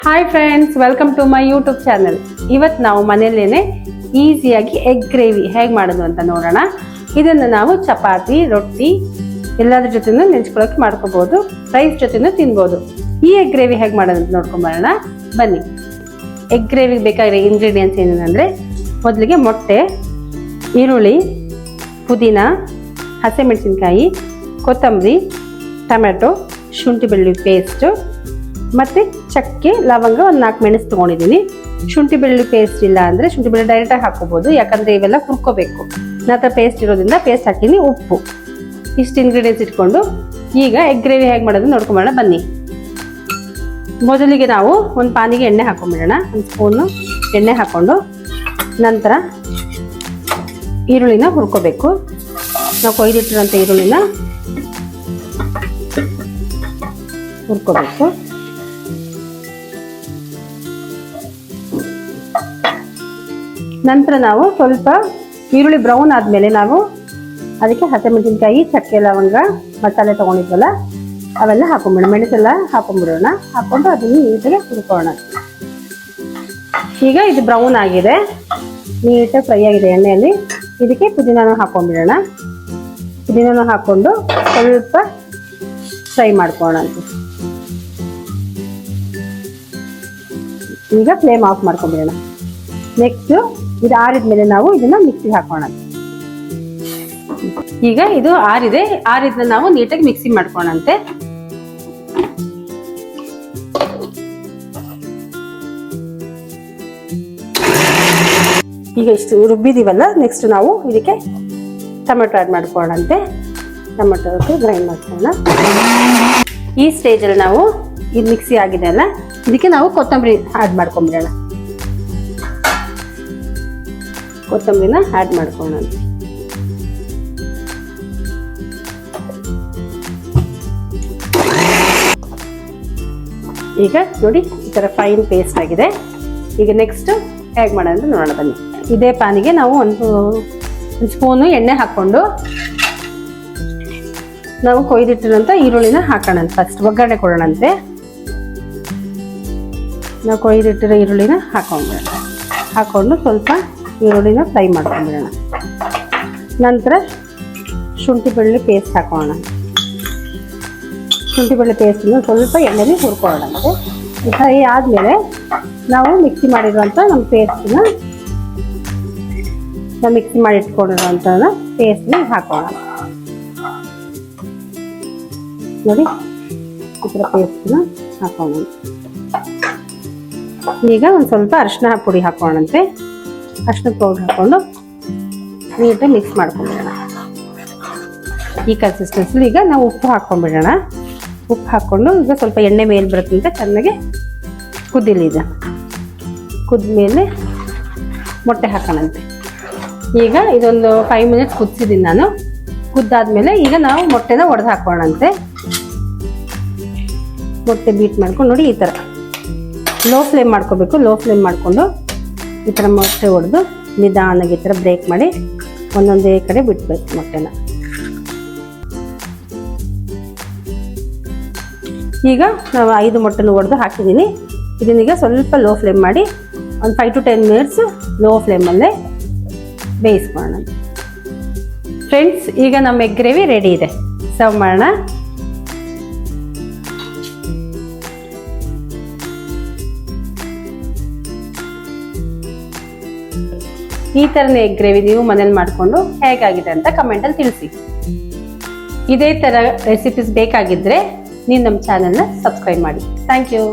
Hi friends, welcome to my YouTube channel. ಇವತ್ತು ನಾವು ಮನೆಯಲ್ಲೇನೆ ಈಸಿಯಾಗಿ ಎಗ್ ಗ್ರೇವಿ ಹೇಗೆ ಮಾಡೋದು ಅಂತ ನೋಡೋಣ. ಇದನ್ನು ನಾವು ಚಪಾತಿ, ರೊಟ್ಟಿ ಎಲ್ಲದ್ರ ಜೊತೆನೂ ನೆಂಚ್ಕೊಳ್ಳೋಕೆ ಮಾಡ್ಕೋಬಹುದು, ರೈಸ್ ಜೊತೆನೂ ತಿನ್ಬೋದು. ಈ ಎಗ್ ಗ್ರೇವಿ ಹೇಗೆ ಮಾಡೋದು ಅಂತ ನೋಡ್ಕೊಂಬರೋಣ ಬನ್ನಿ. ಎಗ್ ಗ್ರೇವಿಗೆ ಬೇಕಾಗಿರೋ ಇಂಗ್ರೀಡಿಯೆಂಟ್ಸ್ ಏನೇನಂದರೆ, ಮೊದಲಿಗೆ ಮೊಟ್ಟೆ, ಈರುಳ್ಳಿ, ಪುದೀನ, ಹಸಿಮೆಣಸಿನ್ಕಾಯಿ, ಕೊತ್ತಂಬರಿ, ಟೊಮೆಟೊ, ಶುಂಠಿ ಬೆಳ್ಳುಳ್ಳಿ ಪೇಸ್ಟು ಮತ್ತು ಚಕ್ಕೆ, ಲವಂಗ, ಒಂದು 4 ಮೆಣಸು ತೊಗೊಂಡಿದ್ದೀನಿ. ಶುಂಠಿ ಬೆಳ್ಳುಳ್ಳಿ ಪೇಸ್ಟ್ ಇಲ್ಲ ಅಂದರೆ ಶುಂಠಿ ಬೆಳ್ಳುಳ್ಳಿ ಡೈರೆಕ್ಟಾಗಿ ಹಾಕೋಬೋದು, ಯಾಕಂದರೆ ಇವೆಲ್ಲ ಹುರ್ಕೋಬೇಕು. ನಂತರ ಪೇಸ್ಟ್ ಇರೋದ್ರಿಂದ ಪೇಸ್ಟ್ ಹಾಕಿನಿ. ಉಪ್ಪು, ಇಷ್ಟು ಇಂಗ್ರೀಡಿಯೆಂಟ್ಸ್ ಇಟ್ಕೊಂಡು ಈಗ ಎಗ್ ಗ್ರೇವಿ ಹೇಗೆ ಮಾಡೋದು ನೋಡ್ಕೊಂಬೋಣ ಬನ್ನಿ. ಮೊದಲಿಗೆ ನಾವು ಒಂದು ಪಾನಿಗೆ ಎಣ್ಣೆ ಹಾಕೊಂಡ್ಬಿಡೋಣ. ಒಂದು ಸ್ಪೂನು ಎಣ್ಣೆ ಹಾಕ್ಕೊಂಡು ನಂತರ ಈರುಳ್ಳಿನ ಹುರ್ಕೋಬೇಕು. ನಾವು ಕೊಯ್ದಿಟ್ಟಿರೋಂಥ ಈರುಳ್ಳಿನ ಹುರ್ಕೋಬೇಕು. ನಂತರ ನಾವು ಸ್ವಲ್ಪ ಈರುಳ್ಳಿ ಬ್ರೌನ್ ಆದಮೇಲೆ ನಾವು ಅದಕ್ಕೆ ಹಸಿಮೆಣಸಿನ್ಕಾಯಿ, ಚಕ್ಕೆ, ಲವಂಗ, ಮಸಾಲೆ ತೊಗೊಂಡಿದ್ವಲ್ಲ ಅವೆಲ್ಲ ಹಾಕೊಂಡ್ಬಿಡೋಣ. ಮೆಣಸೆಲ್ಲ ಹಾಕೊಂಡ್ಬಿಡೋಣ. ಹಾಕ್ಕೊಂಡು ಅದನ್ನು ನೀಟಾಗಿ ಹುರ್ಕೋಣ. ಈಗ ಇದು ಬ್ರೌನ್ ಆಗಿದೆ, ನೀಟಾಗಿ ಫ್ರೈ ಆಗಿದೆ ಎಣ್ಣೆಯಲ್ಲಿ. ಇದಕ್ಕೆ ಪುದೀನನೂ ಹಾಕೊಂಡ್ಬಿಡೋಣ. ಪುದೀನನೂ ಹಾಕ್ಕೊಂಡು ಸ್ವಲ್ಪ ಫ್ರೈ ಮಾಡ್ಕೋಣ ಅಂತ. ಈಗ ಫ್ಲೇಮ್ ಆಫ್ ಮಾಡ್ಕೊಂಡ್ಬಿಡೋಣ. ನೆಕ್ಸ್ಟ್ ಇದು ಆರಿದ್ಮೇಲೆ ನಾವು ಇದನ್ನ ಮಿಕ್ಸಿಗೆ ಹಾಕೋಣ. ಈಗ ಇದು ಆರಿದ್ಮೇಲೆ ನಾವು ನೀಟಾಗಿ ಮಿಕ್ಸಿ ಮಾಡ್ಕೋಣಂತೆ. ಈಗ ಇಷ್ಟು ರುಬ್ಬಿದೀವಲ್ಲ, ನೆಕ್ಸ್ಟ್ ನಾವು ಇದಕ್ಕೆ ಟೊಮೆಟೊ ಆ್ಯಡ್ ಮಾಡ್ಕೊಳ್ಳೋಣಂತೆ. ಟೊಮೆಟೊ ಗ್ರೈಂಡ್ ಮಾಡ್ಕೊಳ್ಳೋಣ. ಈ ಸ್ಟೇಜಲ್ಲಿ ನಾವು ಇದು ಮಿಕ್ಸಿ ಆಗಿದೆ ಅಲ್ಲ, ಇದಕ್ಕೆ ನಾವು ಕೊತ್ತಂಬರಿ ಆ್ಯಡ್ ಮಾಡ್ಕೊಂಬಿಡೋಣ. ಕೊತ್ತಂಬರಿನ ಆ್ಯಡ್ ಮಾಡ್ಕೊಳ್ಳೋಣ. ಈಗ ನೋಡಿ, ಈ ಥರ ಫೈನ್ ಪೇಸ್ಟ್ ಆಗಿದೆ. ಈಗ ನೆಕ್ಸ್ಟ್ ಹೇಗೆ ಮಾಡೋಣ ಅಂತ ನೋಡೋಣ ಬನ್ನಿ. ಇದೇ ಪಾನಿಗೆ ನಾವು ಒಂದು ಸ್ಪೂನು ಎಣ್ಣೆ ಹಾಕ್ಕೊಂಡು ನಾವು ಕೊಯ್ದಿಟ್ಟಿರೋಂಥ ಈರುಳ್ಳಿನ ಹಾಕೋಣಂತೆ. ಫಸ್ಟ್ ಒಗ್ಗರಣೆ ಕೊಡೋಣಂತೆ. ನಾವು ಕೊಯ್ದಿಟ್ಟಿರೋ ಈರುಳ್ಳಿನ ಹಾಕ್ಕೊಂಡು ಸ್ವಲ್ಪ ಈರುಳ್ಳಿನ ಫ್ರೈ ಮಾಡ್ಕೊಂಡ್ಬಿಡೋಣ. ನಂತರ ಶುಂಠಿ ಬೆಳ್ಳುಳ್ಳಿ ಪೇಸ್ಟ್ ಹಾಕೋಣ. ಶುಂಠಿ ಬೆಳ್ಳುಳ್ಳಿ ಪೇಸ್ಟನ್ನು ಸ್ವಲ್ಪ ಎಣ್ಣೆಲಿ ಹುರ್ಕೊಳ್ಳೋಣ. ಮತ್ತು ಫ್ರೈ ಆದಮೇಲೆ ನಾವು ಮಿಕ್ಸಿ ಮಾಡಿರೋಂಥ ನಮ್ಮ ಪೇಸ್ಟನ್ನ ಮಿಕ್ಸಿ ಮಾಡಿ ಇಟ್ಕೊಂಡಿರೋಂಥ ಪೇಸ್ಟ್ನ ಹಾಕೋಣ. ನೋಡಿ, ಈ ಥರ ಪೇಸ್ಟನ್ನ ಹಾಕೋಣ. ಈಗ ಒಂದು ಸ್ವಲ್ಪ ಅರಿಶಿನ ಪುಡಿ ಹಾಕೋಣಂತೆ. ಅರಿಶಿನ ಪೌಡ್ರ್ ಹಾಕ್ಕೊಂಡು ನೀಟಾಗಿ ಮಿಕ್ಸ್ ಮಾಡ್ಕೊಂಡ್ಬಿಡೋಣ. ಈ ಕನ್ಸಿಸ್ಟೆನ್ಸಿಲಿ ಈಗ ನಾವು ಉಪ್ಪು ಹಾಕ್ಕೊಂಡ್ಬಿಡೋಣ. ಉಪ್ಪು ಹಾಕ್ಕೊಂಡು ಈಗ ಸ್ವಲ್ಪ ಎಣ್ಣೆ ಮೇಲೆ ಬರೋಕ್ಕಿಂತ ಚೆನ್ನಾಗಿ ಕುದಿಲಿ. ಇದು ಕುದ್ಮೇಲೆ ಮೊಟ್ಟೆ ಹಾಕೋಣಂತೆ. ಈಗ ಇದೊಂದು 5 ಮಿನಿಟ್ಸ್ ಕುದಿಸಿದ್ದೀನಿ ನಾನು. ಕುದ್ದಾದ್ಮೇಲೆ ಈಗ ನಾವು ಮೊಟ್ಟೆನ ಒಡೆದು ಹಾಕೋಣಂತೆ. ಮೊಟ್ಟೆ ಬೀಟ್ ಮಾಡ್ಕೊಂಡು ನೋಡಿ, ಈ ಥರ ಲೋ ಫ್ಲೇಮ್ ಮಾಡ್ಕೋಬೇಕು. ಲೋ ಫ್ಲೇಮ್ ಮಾಡಿಕೊಂಡು ಈ ಥರ ಮೊಟ್ಟೆ ಹೊಡೆದು ನಿಧಾನಾಗಿ ಈ ಥರ ಬ್ರೇಕ್ ಮಾಡಿ ಒಂದೊಂದೇ ಕಡೆ ಬಿಟ್ಬೇಕು ಮೊಟ್ಟೆನ. ಈಗ ನಾವು 5 ಮೊಟ್ಟೆನ ಹೊಡೆದು ಹಾಕಿದ್ದೀನಿ. ಇದನ್ನೀಗ ಸ್ವಲ್ಪ ಲೋ ಫ್ಲೇಮ್ ಮಾಡಿ ಒಂದು 5 to 10 ಮಿನಿಟ್ಸ್ ಲೋ ಫ್ಲೇಮಲ್ಲೇ ಬೇಯಿಸ್ಕೊಳ್ಳೋಣ. ಫ್ರೆಂಡ್ಸ್, ಈಗ ನಮ್ಮ ಎಗ್ ಗ್ರೇವಿ ರೆಡಿ ಇದೆ. ಸರ್ವ್ ಮಾಡೋಣ. ಈ ಥರನೇ ಎಗ್ ಗ್ರೇವಿ ನೀವು ಮನೇಲಿ ಮಾಡಿಕೊಂಡು ಹೇಗಾಗಿದೆ ಅಂತ ಕಮೆಂಟಲ್ಲಿ ತಿಳಿಸಿ. ಇದೇ ಥರ ರೆಸಿಪೀಸ್ ಬೇಕಾಗಿದ್ದರೆ ನೀವು ನಮ್ಮ ಚಾನಲ್ನ ಸಬ್ಸ್ಕ್ರೈಬ್ ಮಾಡಿ. Thank you.